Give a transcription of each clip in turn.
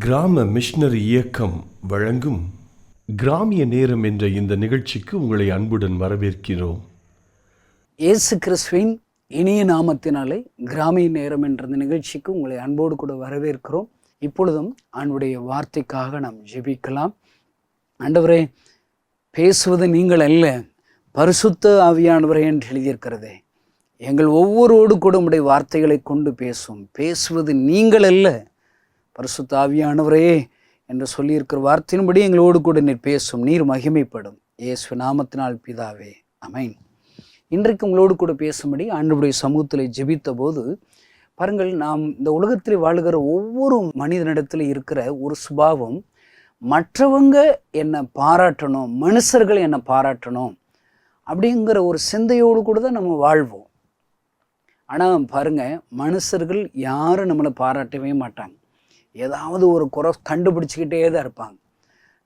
கிராம மிஷனரி இயக்கம் வழங்கும் கிராமிய நேரம் என்ற இந்த நிகழ்ச்சிக்கு உங்களை அன்புடன் வரவேற்கிறோம். இயேசு கிறிஸ்துவின் இனிய நாமத்தினாலே கிராமிய நேரம் என்ற இந்த நிகழ்ச்சிக்கு உங்களை அன்போடு கூட வரவேற்கிறோம். இப்பொழுதும் ஆண்டவருடைய வார்த்தைக்காக நாம் ஜெபிக்கலாம். ஆண்டவரே, பேசுவது நீங்கள் அல்ல, பரிசுத்த ஆவியானவரே என்று எழுதியிருக்கிறதே. எங்கள் ஒவ்வொருவோடு கூட உம்முடைய வார்த்தைகளை கொண்டு பேசுவது நீங்கள் அல்ல, பரிசுத்த ஆவியானவரே என்று சொல்லியிருக்கிற வார்த்தையின்படி எங்களோடு கூட நீர் பேசும், நீர் மகிமைப்படும். இயேசு நாமத்தினால் பிதாவே, ஆமென். இன்றைக்கு உங்களோடு கூட பேசும்படி ஆண்டவருடைய சமூகத்தில் ஜெபித்த போது பாருங்கள், நாம் இந்த உலகத்தில் வாழுகிற ஒவ்வொரு மனிதனிடத்தில் இருக்கிற ஒரு சுபாவம், மற்றவங்க என்னை பாராட்டணும், மனுஷர்கள் என்னை பாராட்டணும் அப்படிங்கிற ஒரு சிந்தையோடு கூட தான் நம்ம வாழ்வோம். ஆனால் பாருங்க, மனுஷர்கள் யாரும் நம்மளை பாராட்டவே மாட்டாங்க. ஏதாவது ஒரு குறை கண்டுபிடிச்சிக்கிட்டே தான் இருப்பாங்க.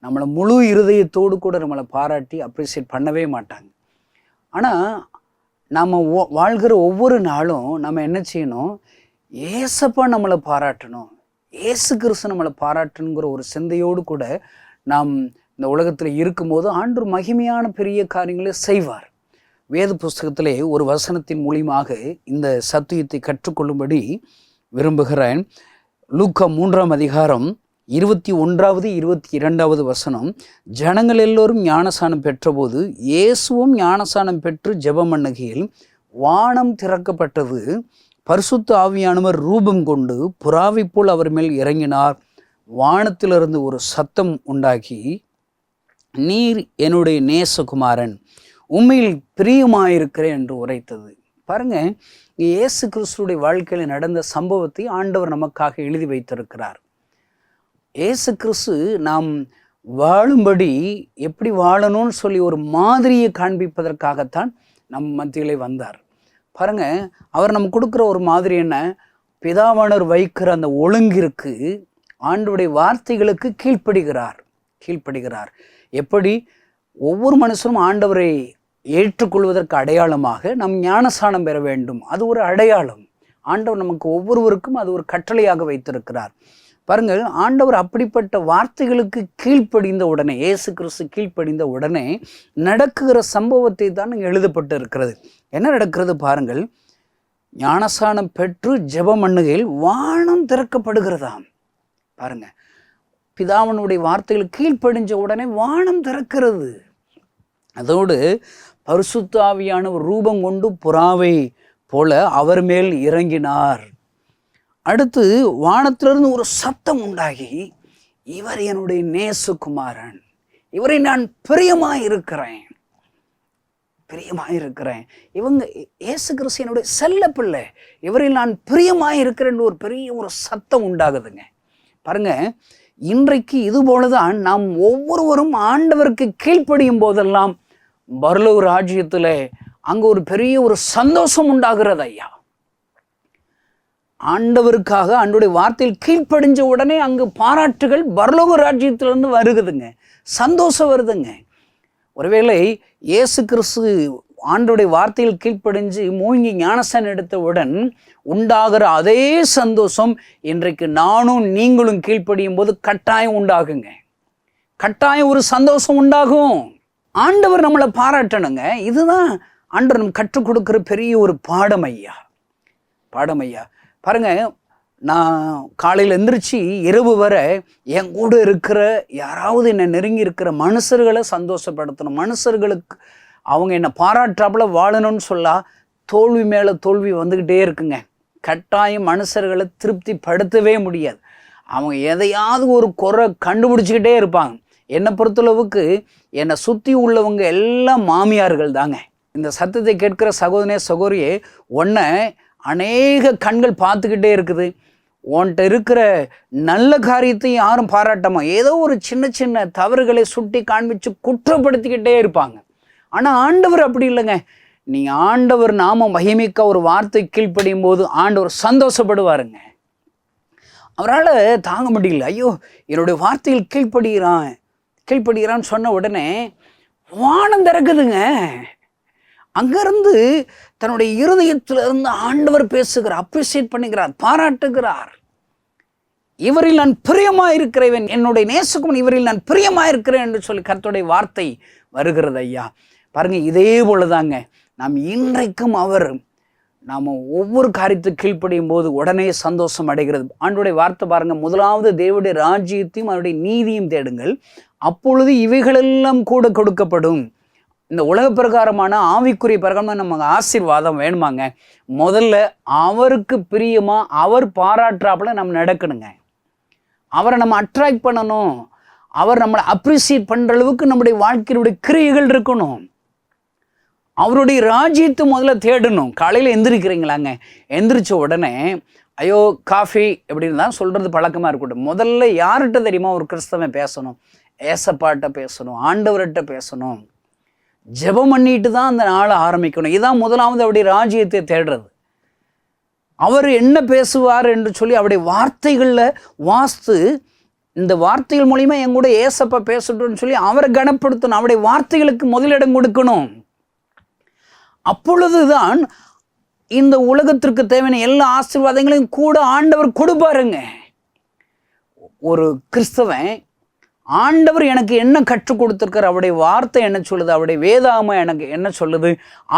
நம்மளை முழு இருதயத்தோடு கூட நம்மளை பாராட்டி அப்ரிஷியேட் பண்ணவே மாட்டாங்க. ஆனால் நம்ம வாழ்கிற ஒவ்வொரு நாளும் நம்ம என்ன செய்யணும்? ஏசப்பா நம்மளை பாராட்டணும், ஏசு கிறிஸ்து நம்மளை பாராட்டணுங்கிற ஒரு சிந்தையோடு கூட நாம் இந்த உலகத்தில் இருக்கும்போது ஆண்டவர் மகிமையான பெரிய காரியங்களை செய்வார். வேத புஸ்தகத்திலே ஒரு வசனத்தின் மூலியமாக இந்த சத்தியத்தை கற்றுக்கொள்ளும்படி விரும்புகிறேன். லூக்கா 3ஆம் அதிகாரம் 21வது 22வது வசனம். ஜனங்கள் எல்லோரும் ஞானசானம் பெற்றபோது இயேசுவும் ஞானசானம் பெற்று ஜெபம் பண்ணுகையில் வானம் திறக்கப்பட்டது, பரிசுத்த ஆவியானவர் ரூபம் கொண்டு புறாவை போல் அவர் மேல் இறங்கினார். வானத்திலிருந்து ஒரு சத்தம் உண்டாகி, நீர் என்னுடைய நேசகுமாரன், உண்மையில் பிரியமாயிருக்கிறேன் என்று உரைத்தது. பாருங்க, இயேசு கிறிஸ்துடைய வாழ்க்கையில் நடந்த சம்பவத்தை ஆண்டவர் நமக்காக எழுதி வைத்திருக்கிறார். இயேசு கிறிஸ்து நாம் வாழும்படி எப்படி வாழணும்னு சொல்லி ஒரு மாதிரியை காண்பிப்பதற்காகத்தான் நம் மத்தியிலே வந்தார். பாருங்க, அவர் நம்ம கொடுக்குற ஒரு மாதிரி என்ன? பிதாவானவர் வைக்கிற அந்த ஒழுங்கிற்கு, ஆண்டவருடைய வார்த்தைகளுக்கு கீழ்ப்படுகிறார். எப்படி? ஒவ்வொரு மனுஷனும் ஆண்டவரை ஏற்றுக்கொள்வதற்கு அடையாளமாக நம் ஞானசானம் பெற வேண்டும். அது ஒரு அடையாளம். ஆண்டவர் நமக்கு ஒவ்வொருவருக்கும் அது ஒரு கட்டளையாக வைத்திருக்கிறார். பாருங்கள், ஆண்டவர் அப்படிப்பட்ட வார்த்தைகளுக்கு கீழ்ப்படிந்த உடனே, இயேசு கிறிஸ்து கீழ்ப்படிந்த உடனே நடக்குகிற சம்பவத்தை தான் எழுதப்பட்டு இருக்கிறது. என்ன நடக்கிறது பாருங்கள். ஞானசானம் பெற்று ஜெபம் பண்ணுகையில் வானம் திறக்கப்படுகிறதாம். பாருங்க, பிதாவனுடைய வார்த்தைகள் கீழ்ப்படிஞ்ச உடனே வானம் திறக்கிறது. அதோடு பரிசுத்த ஆவியானவர் ரூபம் கொண்டு புறாவை போல அவர் மேல் இறங்கினார். அடுத்து வானத்திலிருந்து ஒரு சத்தம் உண்டாகி, இவர் என்னுடைய நேசகுமாரன், இவரை நான் பிரியமாயிருக்கிறேன். இவங்க இயேசு கிறிஸ்து என்னுடைய செல்ல பிள்ளை, இவரில் நான் பிரியமாயிருக்கிறேன். ஒரு பெரிய ஒரு சத்தம் உண்டாகுதுங்க. பாருங்க, இன்றைக்கு இது போலதான் நாம் ஒவ்வொருவரும் ஆண்டவருக்கு கீழ்ப்படியும் போதெல்லாம் பரலோக ராஜ்யத்தில் அங்கே ஒரு பெரிய ஒரு சந்தோஷம் உண்டாகிறது. ஐயா, ஆண்டவருக்காக ஆண்டவருடைய வார்த்தையில் கீழ்ப்படிஞ்ச உடனே அங்கு பாராட்டுகள் பரலோக ராஜ்யத்திலிருந்து வருகுதுங்க, சந்தோஷம் வருதுங்க. ஒருவேளை இயேசு கிறிஸ்து ஆண்டவருடைய வார்த்தையில் கீழ்ப்படிஞ்சு மூழ்கி ஞானஸ்நானம் எடுத்தவுடன் உண்டாகிற அதே சந்தோஷம் இன்றைக்கு நானும் நீங்களும் கீழ்ப்படியும் போது கட்டாயம் உண்டாகுங்க. கட்டாயம் ஒரு சந்தோஷம் உண்டாகும். ஆண்டவர் நம்மளை பாராட்டணுங்க. இதுதான் ஆண்டவர் நம்ம கற்றுக் கொடுக்குற பெரிய ஒரு பாடம் ஐயா. பாருங்க, நான் காலையில் எந்திரிச்சு இரவு வர என் கூட இருக்கிற யாராவது என்னை நெருங்கி இருக்கிற மனுஷர்களை சந்தோஷப்படுத்தணும். மனுஷர்களுக்கு அவங்க என்னை பாராட்டாப்புல வாழணும்னு சொல்லா தோல்வி மேலே தோல்வி வந்துக்கிட்டே இருக்குங்க. கட்டாயம் மனுஷர்களை திருப்திப்படுத்தவே முடியாது. அவங்க எதையாவது ஒரு குறை கண்டுபிடிச்சிக்கிட்டே இருப்பாங்க. என்னை பொறுத்தளவுக்கு என்னை சுற்றி உள்ளவங்க எல்லாம் மாமியார்கள் தாங்க. இந்த சத்தத்தை கேட்கிற சகோதரனே சகோதரியே, உன்னை அநேக கண்கள் பார்த்துக்கிட்டே இருக்குது. உன்கிட்ட இருக்கிற நல்ல காரியத்தையும் யாரும் பாராட்டாம ஏதோ ஒரு சின்ன சின்ன தவறுகளை சுட்டி காண்பிச்சு குற்றப்படுத்திக்கிட்டே இருப்பாங்க. ஆனால் ஆண்டவர் அப்படி இல்லைங்க. நீ ஆண்டவர் நாம மகிமைக்க ஒரு வார்த்தை கீழ்ப்படியும் போது ஆண்டவர் சந்தோஷப்படுவாருங்க. அவரால் தாங்க முடியல. ஐயோ, என்னுடைய வார்த்தையில் கீழ்ப்படுகிறான்னு சொன்ன உடனே வானம் திறக்குதுங்க. அங்கிருந்து தன்னுடைய இருதயத்திலிருந்து ஆண்டவர் பேசுகிறார், அப்ரிசியேட் பண்ணுகிறார், பாராட்டுகிறார். இவரில் நான் பிரியமாயிருக்கிறேன், என்னுடைய நேசகுமாரன் இவரில் நான் பிரியமாயிருக்கிறேன் என்று சொல்லி கர்த்தருடைய வார்த்தை வருகிறது ஐயா. பாருங்க, இதே போலதாங்க நாம் இன்றைக்கும் நாம் ஒவ்வொரு காரியத்துக்கு கீழ்ப்படியும் போது உடனே சந்தோஷம் அடைகிறது. ஆண்டவருடைய வார்த்தை பாருங்க, முதலாவது தேவனுடைய ராஜ்யத்தையும் அவருடைய நீதியும் தேடுங்கள், அப்பொழுது இவைகளெல்லாம் கூட கொடுக்கப்படும். இந்த உலக பிரகாரமான ஆவிக்குரிய பிரகாரமாக நமக்கு ஆசீர்வாதம் வேணுமாங்க, முதல்ல அவருக்கு பிரியமா அவர் பாராட்டுறாப்புல நம்ம நடக்கணுங்க. அவரை நம்ம அட்ராக்ட் பண்ணணும், அவர் நம்மளை அப்ரிசியேட் பண்ணுற அளவுக்கு நம்முடைய வாழ்க்கையினுடைய கிரியைகள் இருக்கணும். அவருடைய ராஜ்யத்தை முதல்ல தேடணும். காலையில் எந்திரிக்கிறீங்களாங்க, எந்திரிச்ச உடனே ஐயோ காஃபி எப்படின்னு தான் சொல்கிறது பழக்கமாக இருக்கட்டும். முதல்ல யார்கிட்ட தெரியுமா ஒரு கிறிஸ்தவன் பேசணும்? ஏசப்பாட்ட பேசணும், ஆண்டவர்கிட்ட பேசணும், ஜெபம் பண்ணிட்டு தான் அந்த நாளை ஆரம்பிக்கணும். இதான் முதலாவது அவருடைய ராஜ்யத்தை தேடுறது. அவர் என்ன பேசுவார் என்று சொல்லி அவருடைய வார்த்தைகளில் வாஸ்து, இந்த வார்த்தைகள் மூலிமா என் கூட ஏசப்பா பேசட்டும்னு சொல்லி அவரை கனப்படுத்தணும், அவருடைய வார்த்தைகளுக்கு முதலிடம் கொடுக்கணும். அப்பொழுதுதான் இந்த உலகத்திற்கு தேவையான எல்லா ஆசீர்வாதங்களையும் கூட ஆண்டவர் கொடுப்பாருங்க. ஒரு கிறிஸ்தவன் ஆண்டவர் எனக்கு என்ன கற்றுக் கொடுத்துருக்கார், அவருடைய வார்த்தை என்ன சொல்லுது, அவருடைய வேதாகமம் எனக்கு என்ன சொல்லுது,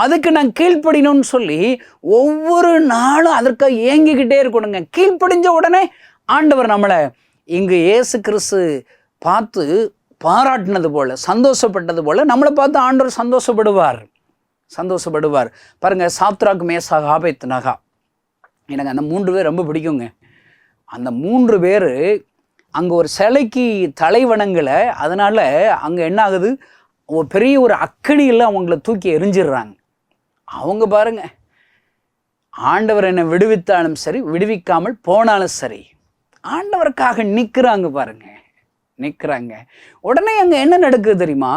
அதுக்கு நான் கீழ்ப்படினோன்னு சொல்லி ஒவ்வொரு நாளும் அதற்காக ஏங்கிக்கிட்டே இருக்கணுங்க. கீழ்ப்படிஞ்ச உடனே ஆண்டவர் நம்மளை இங்கு இயேசு கிறிஸ்து பார்த்து பாராட்டினது போல, சந்தோஷப்பட்டது போல நம்மளை பார்த்து ஆண்டவர் சந்தோஷப்படுவார். பாருங்க, சாத்ராக், மேசாக், ஆபேத்நேகோ, எனக்கு அந்த 3 பேர் ரொம்ப பிடிக்குங்க. அந்த 3 பேர் அங்கே ஒரு சிலைக்கு தலை வணங்கலை, அதனால் அங்கே என்ன ஆகுது, ஒரு பெரிய ஒரு அக்கனியில் அவங்கள தூக்கி எரிஞ்சிடுறாங்க. அவங்க பாருங்க, ஆண்டவர் என்னை விடுவித்தாலும் சரி விடுவிக்காமல் போனாலும் சரி ஆண்டவருக்காக நிற்கிறாங்க. பாருங்க, நிற்கிறாங்க. உடனே அங்கே என்ன நடக்குது தெரியுமா?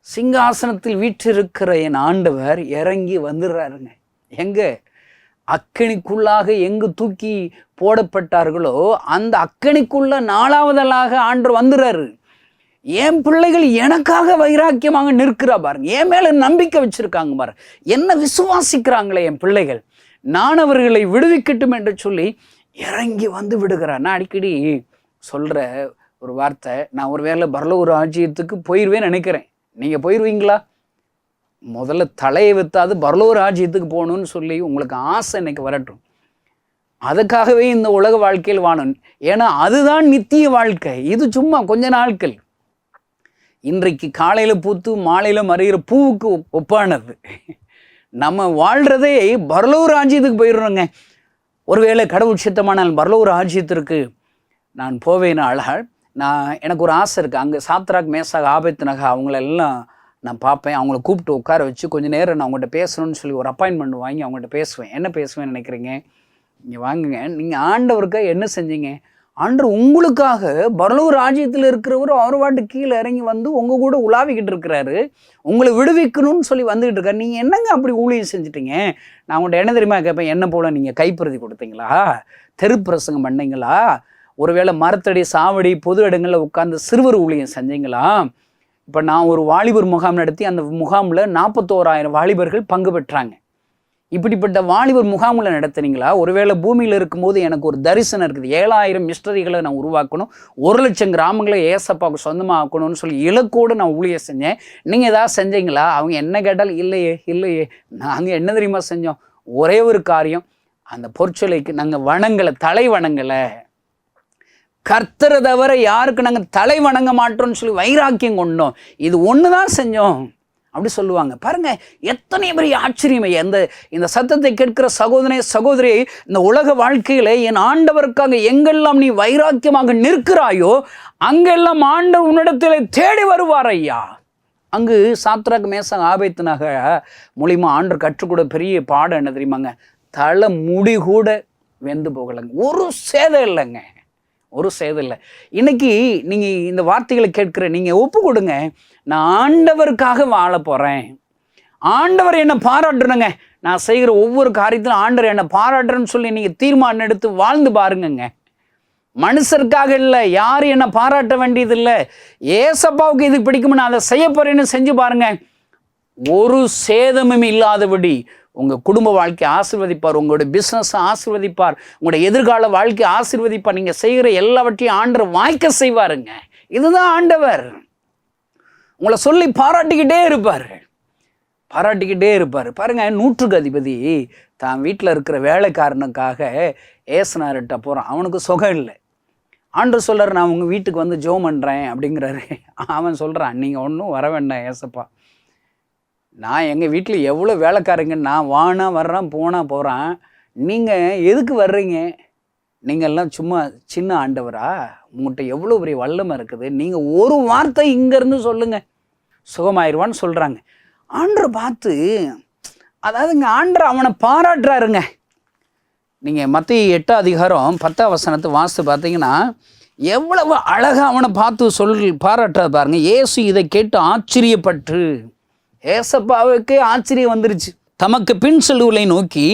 சிங்காசனத்தில் வீற்றிருக்கிற என் ஆண்டவர் இறங்கி வந்துடுறாருங்க. எங்கே? அக்கனிக்குள்ளாக எங்கு தூக்கி போடப்பட்டார்களோ அந்த அக்கனிக்குள்ள 4வதாக ஆண்டவர் வந்துடுறாரு. என் பிள்ளைகள் எனக்காக வைராக்கியமாக நிற்கிறா பாருங்க, என் மேல நம்பிக்கை வச்சிருக்காங்க பாருங்க, என்ன விசுவாசிக்கிறாங்களே என் பிள்ளைகள், நான் அவர்களை விடுவிக்கட்டும் என்று சொல்லி இறங்கி வந்து விடுகிறார். நான் அடிக்கடி சொல்ற ஒரு வார்த்தை, நான் ஒருவேளை பரலோக ராஜ்யத்துக்கு போயிடுவேன்னு நினைக்கிறேன். நீங்கள் போயிடுவீங்களா? முதல்ல தலையை வைத்தாது பரலோக ராஜ்யத்துக்கு போகணும்னு சொல்லி உங்களுக்கு ஆசை இன்னைக்கு வரட்டும். அதுக்காகவே இந்த உலக வாழ்க்கையில் வாழணும். ஏன்னா அதுதான் நித்திய வாழ்க்கை, இது சும்மா கொஞ்ச நாட்கள். இன்றைக்கு காலையில் பூத்து மாலையில் மறைகிற பூவுக்கு ஒப்பானது. நம்ம வாழ்கிறதே பரலோக ராஜ்யத்துக்கு போயிடுறோங்க. ஒருவேளை கடவுள் சித்தமானால் பரலோக ராஜ்யத்திற்கு நான் போவேனால் எனக்கு ஒரு ஆசை இருக்குது. அங்கே சாத்ராக், மேசாக், ஆபேத்நேகோ அவங்களெல்லாம் நான் பார்ப்பேன். அவங்கள கூப்பிட்டு உட்கார வச்சு கொஞ்சம் நேரம் நான் அவங்கள்ட்ட பேசணும்னு சொல்லி ஒரு அப்பாயின்மெண்ட் வாங்கி அவங்கள்ட்ட பேசுவேன். என்ன பேசுவேன்னு நினைக்கிறீங்க? இங்கே வாங்குங்க, நீங்கள் ஆண்டவருக்காக என்ன செஞ்சீங்க? ஆண்டவர் உங்களுக்காக பரலோக ராஜ்யத்தில் இருக்கிறவர் அவர் வாட்டு கீழே இறங்கி வந்து உங்கள் கூட உலாவிக்கிட்டு இருக்கிறாரு, உங்களை விடுவிக்கணும்னு சொல்லி வந்துக்கிட்டு இருக்காரு. நீங்கள் என்னங்க அப்படி ஊழியம் செஞ்சுட்டீங்க? நான் உங்கள்கிட்ட என்ன தெரியுமா கேட்பேன், என்ன போல் நீங்கள் கைப்பிரதி கொடுத்தீங்களா, தெரு பிரசங்கம் பண்ணீங்களா, ஒருவேளை மரத்தடி, சாவடி, பொது இடங்களில் உட்கார்ந்து சிறுவர் ஊழியம் செஞ்சீங்களா? இப்போ நான் ஒரு வாலிபர் முகாம் நடத்தி அந்த முகாமில் 41,000 வாலிபர்கள் பங்கு பெற்றாங்க. இப்படிப்பட்ட வாலிபர் முகாமில் நடத்துனீங்களா? ஒருவேளை பூமியில் இருக்கும்போது எனக்கு ஒரு தரிசனம் இருக்குது, 7,000 மிஸ்டரிகளை நான் உருவாக்கணும், 1,00,000 கிராமங்களை ஏசப்பாவுக்கு சொந்தமாக ஆக்கணும்னு சொல்லி இலக்கோடு நான் ஊழியம் செஞ்சேன். நீங்கள் ஏதாவது செஞ்சீங்களா? அவங்க என்ன கேட்டாலும் இல்லையே. நாங்கள் என்ன தெரியுமா செஞ்சோம்? ஒரே ஒரு காரியம், அந்த பொற்சொலைக்கு நாங்கள் வணங்கலை, தலை வணங்கலை. கர்த்தரை தவிர யாருக்கு நாங்கள் தலை வணங்க மாட்டோம்னு சொல்லி வைராக்கியம் கொண்டோம். இது ஒன்று தான் செஞ்சோம் அப்படி சொல்லுவாங்க. பாருங்க, எத்தனை பெரிய ஆச்சரியம். இந்த சத்தத்தை கேட்கிற சகோதரி, இந்த உலக வாழ்க்கையில என் ஆண்டவருக்காக எங்கெல்லாம் நீ வைராக்கியமாக நிற்கிறாயோ அங்கெல்லாம் ஆண்டவர் உன்னிடத்தில் தேடி வருவார் ஐயா. அங்கு சாத்ராக், மேசாக், ஆபேத்நேகோ மூலியமா ஆண்டவர் கற்றுக்கூட பெரிய பாடம் என்ன தெரியுமாங்க? தலை முடி கூட வெந்து போகலைங்க, ஒரு சேதம் இல்லைங்க, ஒரு சேதம் இல்லை. இன்னைக்கு நீங்கள் இந்த வார்த்தைகளை கேட்குற நீங்கள் ஒப்பு கொடுங்க, நான் ஆண்டவருக்காக வாழ போகிறேன், ஆண்டவர் என்னை பாராட்டணுங்க, நான் செய்கிற ஒவ்வொரு காரியத்திலும் ஆண்டவர் என்னை பாராட்டுறேன்னு சொல்லி நீங்கள் தீர்மானம் எடுத்து வாழ்ந்து பாருங்கங்க. மனுஷருக்காக இல்லை, யாரும் என்னை பாராட்ட வேண்டியதில்லை, ஏசப்பாவுக்கு இது பிடிக்கும்னு நான் அதை செய்ய போகிறேன்னு செஞ்சு பாருங்க. ஒரு சேதமும் இல்லாதபடி உங்கள் குடும்ப வாழ்க்கையை ஆசீர்வதிப்பார், உங்களுடைய பிஸ்னஸை ஆசீர்வதிப்பார், உங்களுடைய எதிர்கால வாழ்க்கையை ஆசீர்வதிப்பார். நீங்கள் செய்கிற எல்லாவற்றையும் ஆண்டவர் வாய்க்க செய்வாருங்க. இதுதான் ஆண்டவர். உங்களை சொல்லி பாராட்டிக்கிட்டே இருப்பார். பாருங்க, 100க்கு அதிபதி தான் வீட்டில் இருக்கிற வேலைக்காரனுக்காக ஏசுனார்கிட்ட போகிறான். அவனுக்கு சுகம் இல்லை. ஆண்டவர் சொல்கிறார், நான் உங்கள் வீட்டுக்கு வந்து ஜெபம் பண்ணுறேன் அப்படிங்கிறாரு. அவன் சொல்கிறான், நீங்கள் ஒன்றும் வர வேண்டாம் ஏசப்பா, நான் எங்கள் வீட்டில் எவ்வளோ வேலைக்காரங்க, நான் வானா வர்றேன் போனா போகிறேன், நீங்கள் எதுக்கு வர்றீங்க? நீங்கள்லாம் சும்மா சின்ன ஆண்டவரா? உங்கள்கிட்ட எவ்வளோ பெரிய வல்லமை இருக்குது, நீங்கள் ஒரு வார்த்தை இங்கேருந்து சொல்லுங்கள், சுகமாயிருவான்னு சொல்கிறாங்க. ஆண்டரை பார்த்து, அதாவதுங்க ஆண்டரை அவனை பாராட்டுறாருங்க. நீங்கள் மத்திய 8ஆம் அதிகாரம் 10ஆம் வசனத்தை வாசித்து பார்த்தீங்கன்னா எவ்வளவு அழகாக அவனை பார்த்து பாராட்டுறாரு பாருங்க. இயேசு இதை கேட்டு ஆச்சரியப்பட்டு, ஏசப்பாவுக்கு ஆச்சரியம் வந்துருச்சு. தமக்கு பின் செல்லுவலை நோக்கி,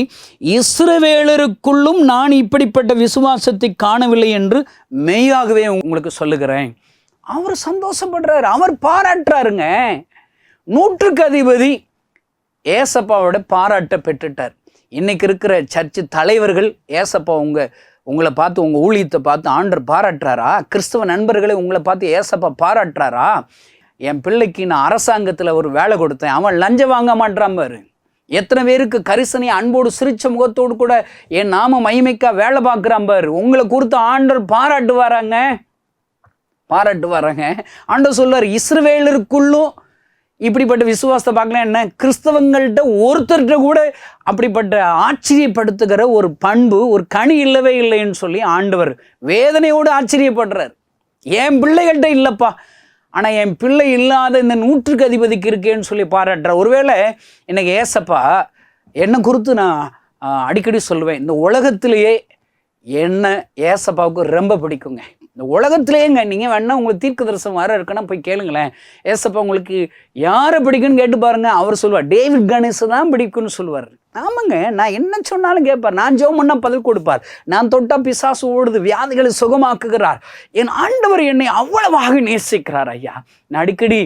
இஸ்ரவேலருக்குள்ளும் நான் இப்படிப்பட்ட விசுவாசத்தை காணவில்லை என்று மெய்யாகவே உங்களுக்கு சொல்லுகிறேன். அவர் சந்தோஷப்படுறாரு, அவர் பாராட்டுறாருங்க. 100க்கு அதிபதி ஏசப்பாவோட பாராட்ட பெற்றுட்டார். இன்னைக்கு இருக்கிற சர்ச்சு தலைவர்கள் ஏசப்பா உங்களை பார்த்து, உங்கள் ஊழியத்தை பார்த்து ஆண்டவர் பாராட்டுறாரா? கிறிஸ்தவ நண்பர்களை உங்களை பார்த்து ஏசப்பா பாராட்டுறாரா? என் பிள்ளைக்கு நான் அரசாங்கத்தில் ஒரு வேலை கொடுத்தேன், அவன் லஞ்சம் வாங்க மாட்டான் பாரு. எத்தனை பேருக்கு கரிசனை அன்போடு சிரிச்ச முகத்தோடு கூட என் நாம மகிமைக்கா வேலை பார்க்குறான் பாரு. உங்களை குறித்து ஆண்டவர் பாராட்டு வராங்க. ஆண்டவர் சொல்றார், இஸ்ரவேலருக்குள்ளும் இப்படிப்பட்ட விசுவாசத்தை பார்க்கலாம். என்ன, கிறிஸ்தவங்கள்ட்ட ஒருத்தர்கிட்ட கூட அப்படிப்பட்ட ஆச்சரியப்படுத்துகிற ஒரு பண்பு, ஒரு கனி இல்லவே இல்லைன்னு சொல்லி ஆண்டவர் வேதனையோடு ஆச்சரியப்படுறார். என் பிள்ளைகள்கிட்ட இல்லைப்பா, ஆனால் என் பிள்ளை இல்லாத இந்த 100க்கு அதிபதிக்கு இருக்கேன்னு சொல்லி பாராட்டுறார். ஒருவேளை எனக்கு ஏசப்பா என்னை குறித்து நான் அடிக்கடி சொல்லுவேன், இந்த உலகத்திலேயே என்ன ஏசப்பாவுக்கு ரொம்ப பிடிக்குங்க. இந்த உலகத்திலேயேங்க, நீங்கள் வேணா உங்களுக்கு தீர்க்க தரிசனம் வர இருக்குன்னா போய் கேளுங்களேன். ஏசப்பா உங்களுக்கு யாரை பிடிக்குன்னு கேட்டு பாருங்க. அவர் சொல்லுவார், டேவிட் கணேசை தான் பிடிக்கும்னு சொல்லுவார். ஆமாங்க, நான் என்ன சொன்னாலும் கேட்பார். நான் ஜெபம் பண்ணா பதில் கொடுப்பார். நான் தொட்டா பிசாசு ஓடுது, வியாதிகளை சுகமாக்குகிறார். என் ஆண்டவர் என்னை அவ்வளவாக நேசிக்கிறார். ஐயா, நான் அடிக்கடி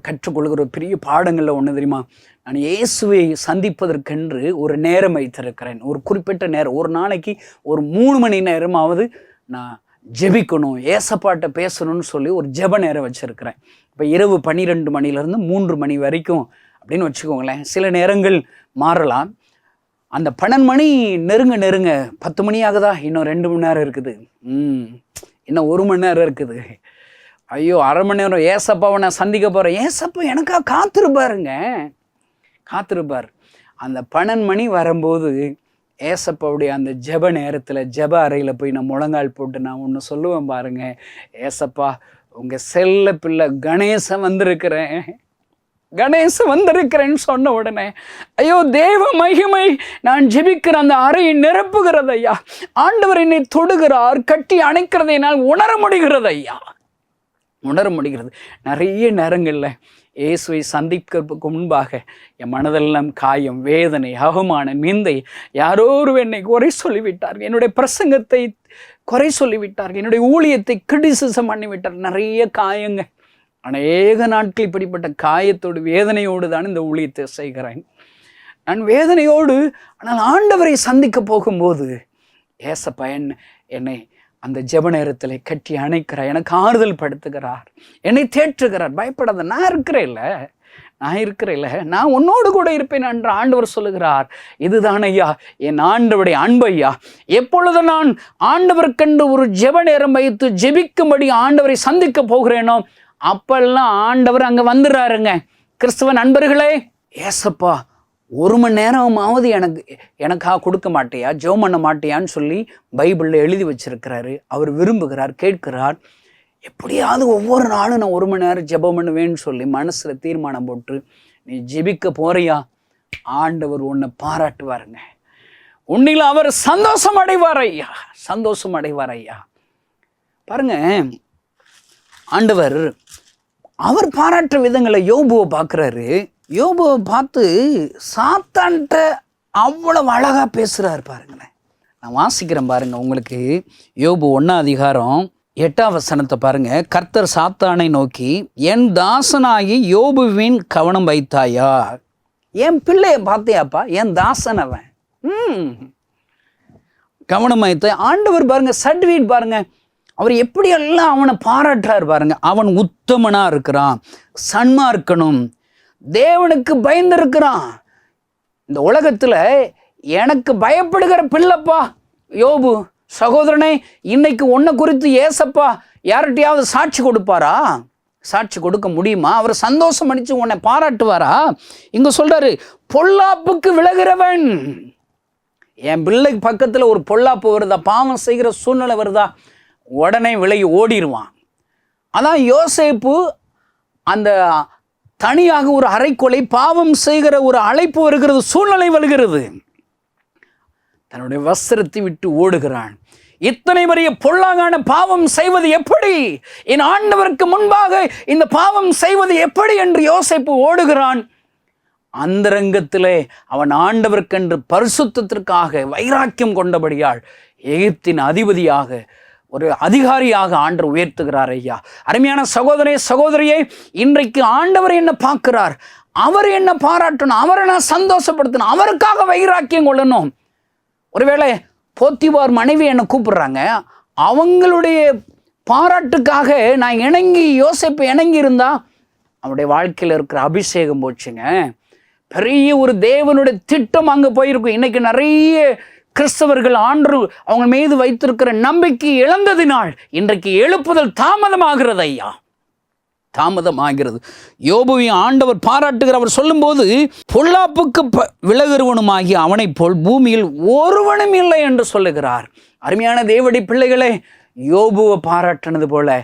கற்றுக்கொள்கிற பெரிய பாடங்களில் ஒன்று தெரியுமா, நான் இயேசுவை சந்திப்பதற்கென்று ஒரு நேரம் வைத்திருக்கிறேன். ஒரு குறிப்பிட்ட நேரம், ஒரு நாளைக்கு ஒரு 3 மணி நேரமாவது நான் ஜெபிக்கணும், ஏசப்பாட்ட பேசணும்னு சொல்லி ஒரு ஜெப நேரம் வச்சுருக்கிறேன். இப்போ இரவு 12 மணிலேருந்து 3 மணி வரைக்கும் அப்படின்னு வச்சுக்கோங்களேன். சில நேரங்கள் மாறலாம். அந்த 12 மணி நெருங்க 10 மணி ஆகுதா, இன்னும் 2 மணி நேரம் இருக்குது, இன்னும் 1 மணி நேரம் இருக்குது, ஐயோ 1/2 மணி நேரம் ஏசப்பாவை நான் சந்திக்க போகிறேன். ஏசப்பா எனக்காக காத்திருப்பார். அந்த 12 மணி வரும்போது ஏசப்பாவுடைய அந்த ஜெப நேரத்தில், ஜெப அறையில் போய் நான் முழங்கால் போட்டு நான் ஒன்று சொல்லுவேன் பாருங்க, ஏசப்பா உங்கள் செல்ல பிள்ளை கணேசன் வந்திருக்கிறேன்னு சொன்ன உடனே, ஐயோ தேவ மகிமை நான் ஜெபிக்கிற அந்த அறையை நிரப்புகிறது ஐயா. ஆண்டவர் என்னை தொடுகிறார், கட்டி அணைக்கிறதை என்னால் உணர முடிகிறது. நிறைய நேரங்களில் இயேசுவை சந்திக்கிறதுக்கு முன்பாக என் மனதெல்லாம் காயம், வேதனை, அவமானம், நிந்தை. யாரோ ஒரு என்னை குறை சொல்லிவிட்டார்கள், என்னுடைய பிரசங்கத்தை குறை சொல்லிவிட்டார்கள், என்னுடைய ஊழியத்தை கிரிட்டிசிசம் பண்ணிவிட்டார். நிறைய காயங்க. அநேக நாட்கள் இப்படிப்பட்ட காயத்தோடு, வேதனையோடு தான் இந்த ஊழியத்தை செய்கிறேன். நான் வேதனையோடு, ஆனால் ஆண்டவரை சந்திக்க போகும்போது ஏசப்பா என்னை அந்த ஜெப நேரத்தில் கட்டி அணைக்கிறார், எனக்கு ஆறுதல் படுத்துகிறார், என்னை தேற்றுகிறார். பயப்படாத, நான் இருக்கிறேன்ல, நான் உன்னோடு கூட இருப்பேன் என்று ஆண்டவர் சொல்லுகிறார். இதுதான் ஐயா என் ஆண்டவருடைய அன்பு ஐயா. எப்பொழுது நான் ஆண்டவருக்கென்று ஒரு ஜெப நேரம் வைத்து ஜெபிக்கும்படி ஆண்டவரை சந்திக்க போகிறேனோ அப்பெல்லாம் ஆண்டவர் அங்கே வந்துடுறாருங்க. கிறிஸ்தவ நண்பர்களே, ஏசப்பா 1 மணி நேரமாவது எனக்காக கொடுக்க மாட்டியா, ஜெபம் பண்ண மாட்டியான்னு சொல்லி பைபிளில் எழுதி வச்சிருக்கிறாரு. அவர் விரும்புகிறார், கேட்கிறார். எப்படியாவது ஒவ்வொரு நாளும் நான் 1 மணி நேரம் ஜெபம் பண்ணுவேன்னு சொல்லி மனசில் தீர்மானம் போட்டு நீ ஜெபிக்க போறியா, ஆண்டவர் உன்னை பாராட்டுவாருங்க. உன்னில் அவர் சந்தோஷம் அடைவார் ஐயா. பாருங்க, ஆண்டவர் அவர் பாராட்டுற விதங்களை யோபுவை பார்க்குறாரு. யோபுவை பார்த்து சாத்தான்கிட்ட அவ்வளவு அழகாக பேசுகிறார் பாருங்களேன். நான் வாசிக்கிறேன் பாருங்க உங்களுக்கு. யோபு 1ஆம் அதிகாரம் 8ஆம் வசனத்தை பாருங்க. கர்த்தர் சாத்தானை நோக்கி, என் தாசனாகி யோபுவின் கவனம் வைத்தாயா? என் பிள்ளைய பார்த்தியாப்பா, என் தாசன் அவன். கவனம் வைத்த ஆண்டவர் பாருங்க, சர்டிஃபிகேட் பாருங்க, அவர் எப்படியெல்லாம் அவனை பாராட்டுறாரு பாருங்க. அவன் உத்தமனா இருக்கிறான், சன்மார்க்கனும், தேவனுக்கு பயந்து இருக்கிறான். இந்த உலகத்துல எனக்கு பயப்படுகிற பிள்ளைப்பா யோபு. சகோதரனே, இன்னைக்கு உன்னை குறித்து ஏசப்பா யார்கிட்டையாவது சாட்சி கொடுப்பாரா? சாட்சி கொடுக்க முடியுமா? அவர் சந்தோஷம் அடிச்சு உன்னை பாராட்டுவாரா? இங்க சொல்றாரு, பொல்லாப்புக்கு விலகிறவன். என் பிள்ளைக்கு பக்கத்துல ஒரு பொல்லாப்பு வருதா, பாவம் செய்கிற சூழ்நிலை வருதா, உடனே விலகி ஓடிடுவான். அதான் யோசேப்பு அந்த தனியாக ஒரு அறைக்கொலை, பாவம் செய்கிற ஒரு அழைப்பு வருகிறது, சூழ்நிலை வருகிறது, தன்னுடைய வஸ்திரத்தை விட்டு ஓடுகிறான். இத்தனை பெரிய பொல்லாங்கான பாவம் செய்வது எப்படி, என் ஆண்டவருக்கு முன்பாக இந்த பாவம் செய்வது எப்படி என்று யோசேப்பு ஓடுகிறான். அந்தரங்கத்திலே அவன் ஆண்டவருக்கென்று பரிசுத்தத்திற்காக வைராக்கியம் கொண்டபடியால் எகிப்தின் அதிபதியாக, ஒரு அதிகாரியாக ஆண்டவர் உயர்த்துகிறார். ஐயா, அருமையான சகோதரே சகோதரியே, இன்றைக்கு ஆண்டவர் என்ன பார்க்கிறார்? அவர் என்ன பாராட்டணும், அவரை நான் சந்தோஷப்படுத்தணும், அவருக்காக வைராக்கியம் கொள்ளணும். ஒருவேளை போத்திபார் மனைவி என்னை கூப்பிடுறாங்க, அவங்களுடைய பாராட்டுக்காக நான் இணங்கி, யோசேப்பு இணங்கி இருந்தா அவனுடைய வாழ்க்கையில் இருக்கிற அபிஷேகம் போச்சுங்க. பெரிய ஒரு தேவனுடைய திட்டம் அங்கே போயிருக்கும். இன்னைக்கு நிறைய கிறிஸ்தவர்கள் ஆண்டவர் அவங்க மீது வைத்திருக்கிற நம்பிக்கை இழந்ததினால் இன்றைக்கு எழுப்புதல் தாமதமாகிறது. ஐயா, தாமதமாகிறது. யோபுவின் ஆண்டவர் பாராட்டுகிற, அவர் சொல்லும்போது, பொல்லாப்புக்கு விலகுவனுமாகிய அவனை போல் பூமியில் ஒருவனும் இல்லை என்று சொல்லுகிறார். அருமையான தேவடி பிள்ளைகளே, யோபுவை பாராட்டினது போல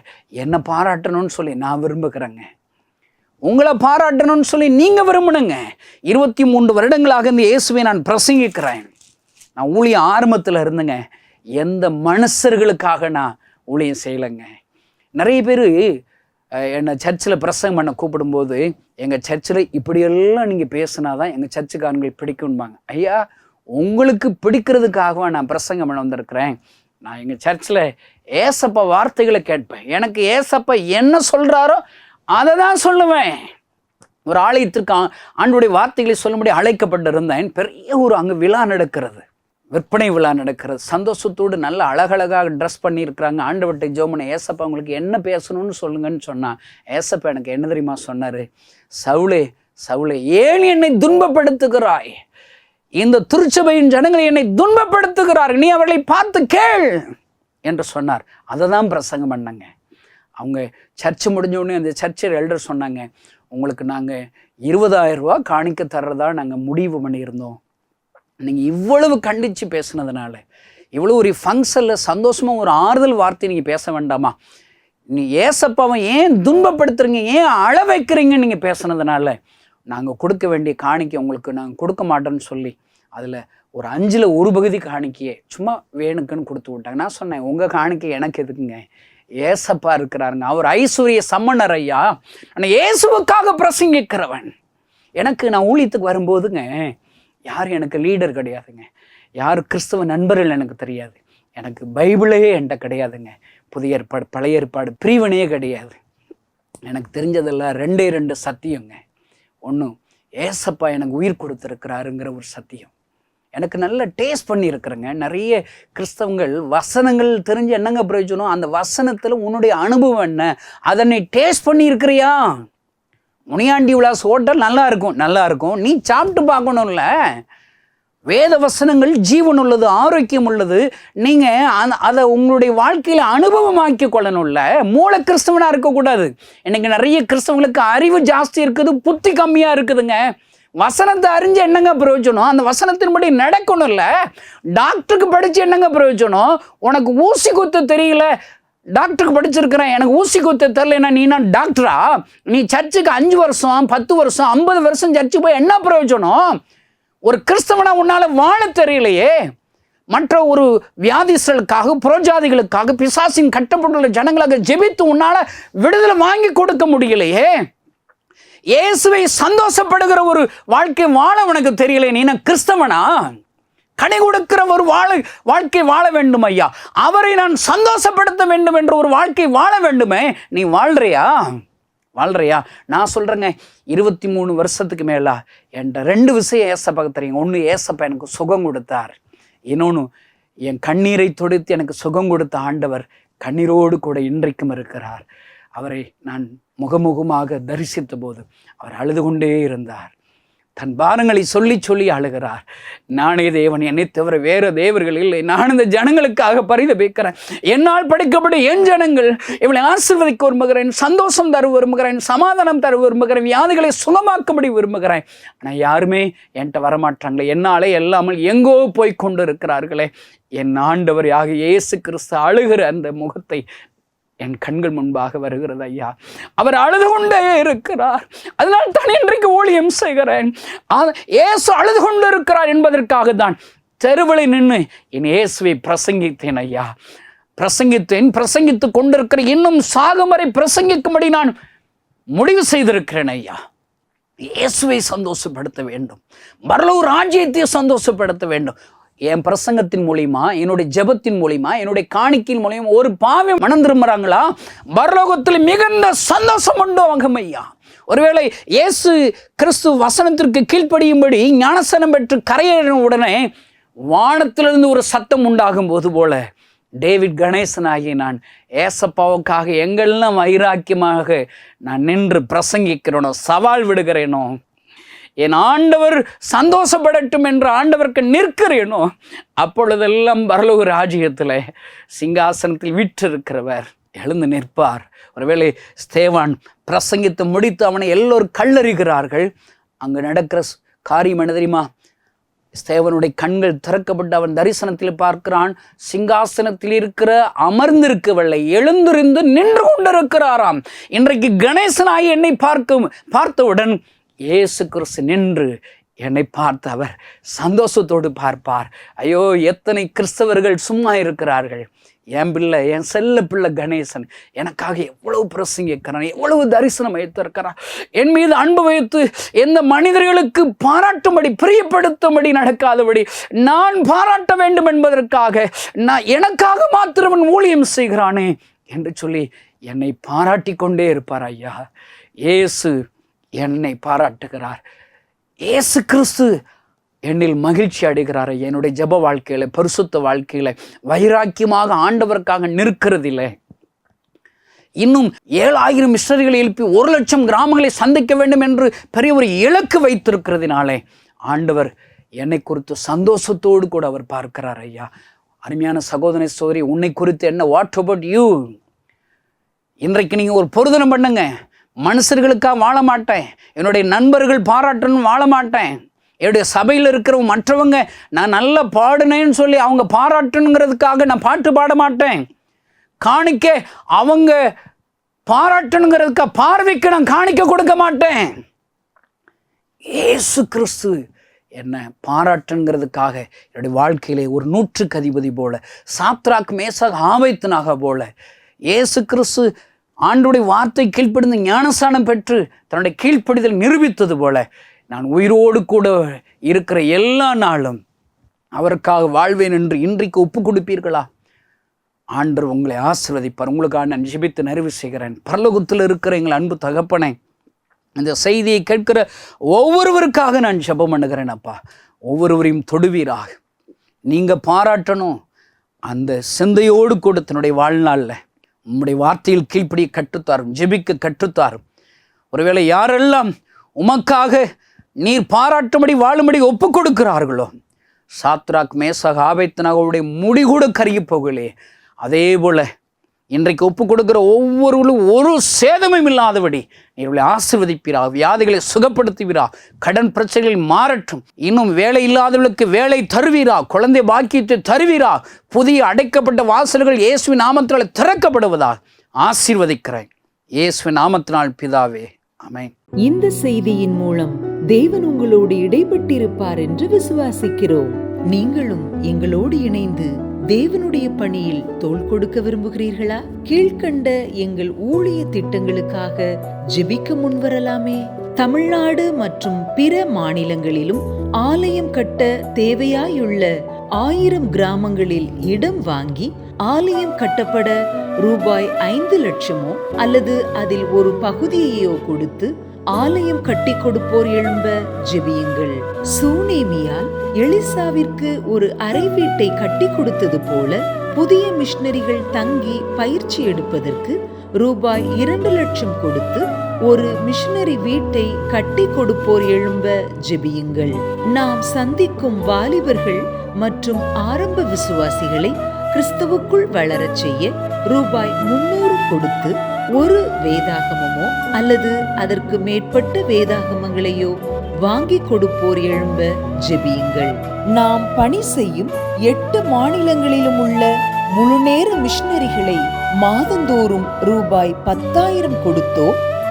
என்ன பாராட்டணும்னு சொல்லி நான் விரும்புகிறேங்க. உங்களை பாராட்டணும்னு சொல்லி நீங்க விரும்பணுங்க. 23 வருடங்களாக இந்த இயேசுவை நான் பிரசங்கிக்கிறேன். நான் ஊழியம் ஆரம்பத்தில் இருந்துங்க, எந்த மனுஷர்களுக்காக நான் ஊழியம் செய்யலைங்க. நிறைய பேர் என்னை சர்ச்சில் பிரசங்கம் பண்ண கூப்பிடும்போது, எங்கள் சர்ச்சில் இப்படியெல்லாம் நீங்கள் பேசினாதான் எங்கள் சர்ச்சுக்காரங்களுக்கு பிடிக்கும்பாங்க. ஐயா, உங்களுக்கு பிடிக்கிறதுக்காகவா நான் பிரசங்கம் பண்ண வந்திருக்கிறேன்? நான் எங்கள் சர்ச்சில் ஏசப்பா வார்த்தைகளை கேட்பேன். எனக்கு ஏசப்பா என்ன சொல்கிறாரோ அதை தான் சொல்லுவேன். ஒரு ஆலயத்திற்கு ஆண்டுடைய வார்த்தைகளை சொல்லும்படி அழைக்கப்பட்டிருந்தேன். பெரிய ஒரு அங்கே விழா நடக்கிறது, விற்பனை விழா நடக்கிறது. சந்தோஷத்தோடு நல்ல அழகழகாக ட்ரெஸ் பண்ணியிருக்கிறாங்க. ஆண்டவர்கிட்ட ஜோமனை, ஏசப்பா உங்களுக்கு என்ன பேசணும்னு சொல்லுங்கன்னு சொன்னான். ஏசப்பா எனக்கு என்ன தெரியுமா சொன்னார்? சவுளே சவுளே, ஏன் என்னை துன்பப்படுத்துகிறாய்? இந்த திருச்சபையின் ஜனங்களை என்னை துன்பப்படுத்துகிறார், நீ அவர்களை பார்த்து கேள் என்று சொன்னார். அதை தான் பிரசங்கம் பண்ணாங்க. அவங்க சர்ச்சு முடிஞ்சோடனே அந்த சர்ச்சில் எல்டர் சொன்னாங்க, உங்களுக்கு நாங்கள் 20,000 ரூபா காணிக்க தர்றதா நாங்கள் முடிவு பண்ணியிருந்தோம். நீங்கள் இவ்வளவு கண்டித்து பேசுனதுனால, இவ்வளோ ஒரு ஃபங்க்ஷனில் சந்தோஷமாக ஒரு ஆறுதல் வார்த்தை நீங்கள் பேச வேண்டாமா? நீ ஏசப்பாவை ஏன் துன்பப்படுத்துறீங்க, ஏன் அழ வைக்கிறீங்க நீங்கள் பேசுனதுனால நாங்கள் கொடுக்க வேண்டிய காணிக்கை உங்களுக்கு நாங்கள் கொடுக்க மாட்டோன்னு சொல்லி அதில் ஒரு 5ல் 1 பகுதி காணிக்கையே சும்மா வேணுக்குன்னு கொடுத்து விட்டாங்க. நான் சொன்னேன், உங்கள் காணிக்கை எனக்கு எதுக்குங்க, ஏசப்பா இருக்கிறாருங்க, அவர் ஐஸ்வர்ய சம்மன்னர் ஐயா, நான் இயேசுவுக்காக பிரசங்கிக்கிறவன். நான் ஊழியத்துக்கு வரும்போதுங்க யாரும் எனக்கு லீடர் கிடையாதுங்க, யார் கிறிஸ்தவ நண்பர்கள் எனக்கு தெரியாது, எனக்கு பைபிளே என்கிட்ட கிடையாதுங்க, புதிய ஏற்பாடு பழைய ஏற்பாடு பிரிவினையே கிடையாது. எனக்கு தெரிஞ்சதெல்லாம் 2 சத்தியங்க. ஒன்று, ஏசப்பா எனக்கு உயிர் கொடுத்துருக்கிறாருங்கிற ஒரு சத்தியம். எனக்கு நல்ல டேஸ்ட் பண்ணியிருக்கிறேங்க. நிறைய கிறிஸ்தவங்கள் வசனங்கள் தெரிஞ்சு என்னங்க பிரயோஜனம், அந்த வசனத்தில் உன்னுடைய அனுபவம் என்ன, அதனை டேஸ்ட் பண்ணியிருக்கிறியா? முனியாண்டி விலாஸ் ஹோட்டல் நல்லா இருக்கும், நீ சாப்பிட்டு பார்க்கணும்ல. வேத வசனங்கள் ஜீவன் உள்ளது, ஆரோக்கியம் உள்ளது, நீங்கள் அதை உங்களுடைய வாழ்க்கையில் அனுபவமாக்கி கொள்ளணும்ல. மூல கிறிஸ்தவனாக இருக்கக்கூடாது. இன்னைக்கு நிறைய கிறிஸ்தவங்களுக்கு அறிவு ஜாஸ்தி இருக்குது, புத்தி கம்மியாக இருக்குதுங்க. வசனத்தை அறிஞ்சு என்னங்க பிரயோஜனம், அந்த வசனத்தின்படி நடக்கணும்ல. டாக்டருக்கு படித்து என்னங்க பிரயோஜனம், உனக்கு ஊசி குத்த தெரியல, டாக்டருக்கு படிச்சிருக்கிறேன், எனக்கு ஊசி குத்த தெரியலன்னா நீ நான் டாக்டரா? நீ சர்ச்சுக்கு 5 வருஷம் 10 வருஷம் 50 வருஷம் சர்ச்சுக்கு போய் என்ன பிரயோஜனம்? ஒரு கிறிஸ்தவனா உன்னால வாழ தெரியலையே. மற்ற ஒரு வியாதிஸ்களுக்காக, புறஜாதிகளுக்காக, பிசாசின் கட்டப்பட்டுள்ள ஜனங்களாக ஜெபித்து உன்னால விடுதலை வாங்கி கொடுக்க முடியலையே. இயேசுவை சந்தோஷப்படுகிற ஒரு வாழ்க்கை வாழ உனக்கு தெரியல, நீ நான் கிறிஸ்தவனா? கனி கொடுக்கிற ஒரு வாழ்க்கை வாழ வேண்டும் ஐயா. அவரை நான் சந்தோஷப்படுத்த வேண்டும் என்ற ஒரு வாழ்க்கை வாழ வேண்டுமே. நீ வாழ்றியா? நான் சொல்கிறேங்க, 23 வருஷத்துக்கு மேலா என்கிட்ட 2 விஷயம் ஏசப்பாக்கு தெரியும். ஒன்று, ஏசப்பா எனக்கு சுகம் கொடுத்தார். இன்னொன்று, என் கண்ணீரை துடைத்து எனக்கு சுகம் கொடுத்த ஆண்டவர் கண்ணீரோடு கூட இன்றைக்கும் இருக்கிறார். அவரை நான் முகமுகமாக தரிசித்த போது அவர் அழுது கொண்டே இருந்தார். தன் பாரங்களை சொல்லி சொல்லி அழுகிறார். நானே தேவன், என்னை தவிர வேறு தேவர்கள் இல்லை. நான் இந்த ஜனங்களுக்காக பரிதபிக்கிறேன். என்னால் படைக்கப்பட்ட என் ஜனங்கள் இவளை ஆசீர்வதிக்க விரும்புகிறேன், சந்தோஷம் தர விரும்புகிறேன், சமாதானம் தர விரும்புகிறேன், வியாதிகளை சுகமாக்கும்படி விரும்புகிறேன். ஆனால் யாருமே என்கிட்ட வரமாட்டாங்களே, என்னாலே எல்லாமல் எங்கோ போய் கொண்டு இருக்கிறார்களே. என் ஆண்டவர் யாக இயேசு கிறிஸ்து அழுகிற அந்த முகத்தை என் கண்கள் முன்பாக வருகிறது ஐயா. அவர் அழுது கொண்டே இருக்கிறார். அதனால் தான் இன்றைக்கு ஊழியம் செய்கிறேன். இயேசு அழுது கொண்டு இருக்கிறார் என்பதற்காக தான் தெருவில் நின்று என் இயேசுவை பிரசங்கித்தேன் ஐயா. பிரசங்கித்து கொண்டிருக்கிற, இன்னும் சாகும் வரை பிரசங்கிக்கும்படி நான் முடிவு செய்திருக்கிறேன் ஐயா. இயேசுவை சந்தோஷப்படுத்த வேண்டும், பரலோக ராஜ்யத்தை சந்தோஷப்படுத்த வேண்டும். என் பிரசங்கத்தின் மூலியமா, என்னுடைய ஜெபத்தின் மூலியமா, என்னுடைய காணிக்கையின் மூலியமா ஒரு பாவி மனம் திரும்புறாங்களா, பரலோகத்தில் மிகுந்த சந்தோஷம் உண்டாகும் ஐயா. ஒருவேளை இயேசு கிறிஸ்து வசனத்திற்கு கீழ்ப்படியும்படி ஞானஸ்நானம் பெற்று கரையேறின உடனே வானத்திலிருந்து ஒரு சத்தம் உண்டாகும் போது போல டேவிட் கணேசன் ஆகிய நான் ஏசப்பாவுக்காக எங்கெல்லாம் வைராக்கியமாக நான் நின்று பிரசங்கிக்கிறேனோ, சவால் விடுகிறேனோ, என் ஆண்டவர் சந்தோஷப்படட்டும் என்று ஆண்டவருக்கு நிற்கிறேனோ, அப்பொழுதெல்லாம் பரலோக ராஜ்யத்தில் சிங்காசனத்தில் விற்றிருக்கிறவர் எழுந்து நிற்பார். ஒருவேளை ஸ்தேவான் பிரசங்கித்து முடித்து அவனை எல்லோரும் கல்லறிகிறார்கள். அங்கு நடக்கிற காரியம் என்ன தெரியுமா? ஸ்தேவனுடைய கண்கள் திறக்கப்பட்டு அவன் தரிசனத்தில் பார்க்கிறான். சிங்காசனத்தில் இருக்கிற அமர்ந்திருக்கவில்லை, எழுந்திருந்து நின்று கொண்டிருக்கிறாராம். இன்றைக்கு கணேசனாய் என்னை பார்த்தவுடன் இயேசு கிறிஸ்து நின்று என்னை பார்த்து அவர் சந்தோஷத்தோடு பார்ப்பார். ஐயோ, எத்தனை கிறிஸ்தவர்கள் சும்மா இருக்கிறார்கள். என் பிள்ளை, என் செல்ல பிள்ளை கணேசன் எனக்காக எவ்வளவு பிரசங்கிக்கிறான், எவ்வளவு தரிசனம் வைத்திருக்கிறான், என் மீது அன்பு வைத்து எந்த மனிதர்களுக்கு பாராட்டும்படி, பிரியப்படுத்தும்படி நடக்காதபடி நான் பாராட்ட வேண்டும் என்பதற்காக எனக்காக மாத்திரவன் ஊழியம் செய்கிறானே என்று சொல்லி என்னை பாராட்டி கொண்டே இருப்பார் ஐயா. இயேசு என்னை பாராட்டுகிறார். இயேசு கிறிஸ்து என்னில் மகிழ்ச்சி அடைகிறார். என்னுடைய ஜெப வாழ்க்கையில, பரிசுத்த வாழ்க்கையில வைராக்கியமாக ஆண்டவருக்காக நிற்கிறதில்லை. இன்னும் 7000 மிஷனரிகளை எழுப்பி 1,00,000 கிராமங்களை சந்திக்க வேண்டும் என்று பெரிய ஒரு இலக்கு வைத்திருக்கிறதுனாலே ஆண்டவர் என்னை குறித்து சந்தோஷத்தோடு கூட அவர் பார்க்கிறார் ஐயா. அருமையான சகோதர சகோதரி, உன்னை குறித்து என்ன? What about you? இன்றைக்கு நீங்கள் ஒரு பொருதனம் பண்ணுங்க. மனுஷர்களுக்காக வாழ மாட்டேன், என்னுடைய நண்பர்கள் பாராட்டணும் வாழ மாட்டேன், என்னுடைய சபையில் இருக்கிற மற்றவங்க நான் நல்லா பாடுனேன்னு சொல்லி அவங்க பாராட்டணுங்கிறதுக்காக நான் பாட்டு பாட மாட்டேன். காணிக்க அவங்க பாராட்டணுங்கிறதுக்காக பார்வைக்கு நான் காணிக்க கொடுக்க மாட்டேன். இயேசு கிறிஸ்து என்ன பாராட்டுங்கிறதுக்காக என்னுடைய வாழ்க்கையிலே ஒரு 100க்கு அதிபதி போல, சாத்ராக் மேசாக் ஆபேத்நேகோ போல, இயேசு கிறிஸ்து ஆண்டுடைய வார்த்தை கீழ்ப்படிந்து ஞானஸ்நானம் பெற்று தன்னுடைய கீழ்ப்படிதல் நிரூபித்தது போல நான் உயிரோடு கூட இருக்கிற எல்லா நாளும் அவருக்காக வாழ்வேன் என்று இன்றைக்கு ஒப்பு கொடுப்பீர்களா? ஆண்டவர் உங்களை ஆசீர்வதிப்பார். உங்களுக்காக நான் ஜெபித்து நிறைவு செய்கிறேன். பரலோகத்தில் இருக்கிற எங்கள் அன்பு தகப்பனே, இந்த செய்தியை கேட்கிற ஒவ்வொருவருக்காக நான் ஜெபம் பண்ணுகிறேன் அப்பா. ஒவ்வொருவரையும் தொடுவீராக. நீங்கள் பாராட்டணும் அந்த சிந்தையோடு கூட தன்னுடைய வாழ்நாளில் உம்முடைய வார்த்தையில் கீழ்ப்படிய கற்றுத்தாரும், ஜெபிக்க கற்றுத்தாரும். ஒருவேளை யாரெல்லாம் உமக்காக நீர் பாராட்டும்படி வாழும்படி ஒப்பு கொடுக்கிறார்களோ, சாத்ராக் மேசாக் ஆபேத்நேகோவுடைய முடி கூட கருகி போகலே, அதே போல இன்றைக்கு ஒப்பு கொடுக்கிற ஒவ்வொருவரும் ஒரு சேதமும் இல்லாதபடி நீர்களை ஆசீர்வதிப்பீரா, வியாதிகளை சுகப்படுத்துவீரா, கடன் பிரச்சனைகள் மாறட்டும், இன்னும் வேலை இல்லாதவர்களுக்கு வேலை தருவீரா, குழந்தை பாக்கியத்தை தருவீரா, புதிய அடைக்கப்பட்ட வாசல்கள் இயேசுவின் நாமத்தினால் திறக்கப்படுவதா ஆசீர்வதிக்கிறேன். இயேசுவின் நாமத்தினால் பிதாவே, ஆமென். இந்த செய்தியின் மூலம் தேவன் உங்களோடு இடைப்பட்டிருப்பார் என்று விசுவாசிக்கிறோம். நீங்களும் எங்களோடு இணைந்து தேவனுடைய பணியில் தோள் கொடுக்க விரும்புகிறீர்களா? கீழ்க்கண்ட எங்கள் ஊழிய திட்டங்களுக்காக ஜெபிக்க முன்வரலாமே. தமிழ்நாடு மற்றும் பிற மாநிலங்களிலும் ஆலயம் கட்ட தேவையாயுள்ள 1000 கிராமங்களில் இடம் வாங்கி ஆலயம் கட்டப்பட ரூபாய் 5 லட்சமோ அல்லது அதில் ஒரு பகுதியையோ கொடுத்து ஆலயம் கட்டி கொடுப்போர் எழும்ப ஜெபியுங்கள். சூனேமியால் எலிசாவிற்கு ஒரு அறை வீட்டை கட்டி கொடுத்தது போல புதிய மிஷனரிகள் தங்கி பயிற்சி எடுப்பதற்கு ரூபாய் 2 லட்சம் கொடுத்து ஒரு மிஷனரி வீட்டை கட்டி கொடுப்போர் எழும்ப ஜெபியுங்கள். நாம் சந்திக்கும் வாலிபர்கள் மற்றும் ஆரம்ப விசுவாசிகளை கிறிஸ்துவுக்குள் வளரச் செய்ய ரூபாய் 300 கொடுத்து ஒரு வேதாகமமோ அல்லது அதற்கு மேற்பட்ட வேதாகமங்களையோ வாங்கி கொடுப்போர் எழும்ப ஜெபியுங்கள். நாம் பணி செய்யும் 8 மாநிலங்களிலும் உள்ள முழுநேர மிஷனரிகளை மாதந்தோறும் ரூபாய் 10,000 கொடுத்தோ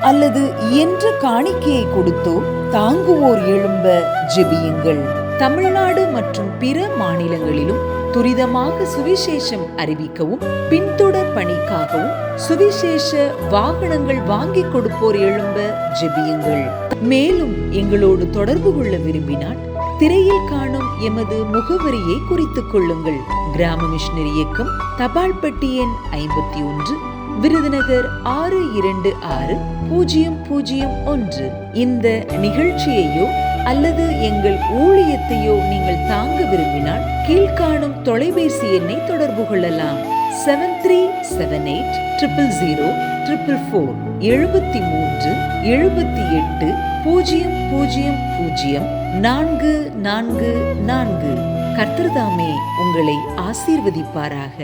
அல்லது இயன்ற காணிக்கையை கொடுத்தோ தாங்குவோர் எழும்ப ஜெபியுங்கள். தமிழ்நாடு மற்றும் பிற மாநிலங்களிலும் துரிதமாக சுவிசேஷம் அறிவிக்கவும் பின்தொடர் பணிக்காகவும் சுவிசேஷ வாகனங்கள் வாங்கி கொடுப்போர் எழும்ப ஜெபியுங்கள். மேலும் எங்களோடு தொடர்பு கொள்ள விரும்பினால் திரையில் காணும் எமது முகவரியை குறித்துக் கொள்ளுங்கள். கிராம மிஷனரி இயக்கம், தபால் பெட்டி எண் 51, விருதுநகர் 626001. இந்த நிகழ்ச்சியையோ அல்லது எங்கள் ஊழியத்தையோ நீங்கள் தாங்க விரும்பினால் கீழ்காணும் தொலைபேசி எண்ணை தொடர்பு கொள்ளலாம். 7378000444 7378 000 444. கர்த்தர் தாமே உங்களை ஆசீர்வதிப்பாராக.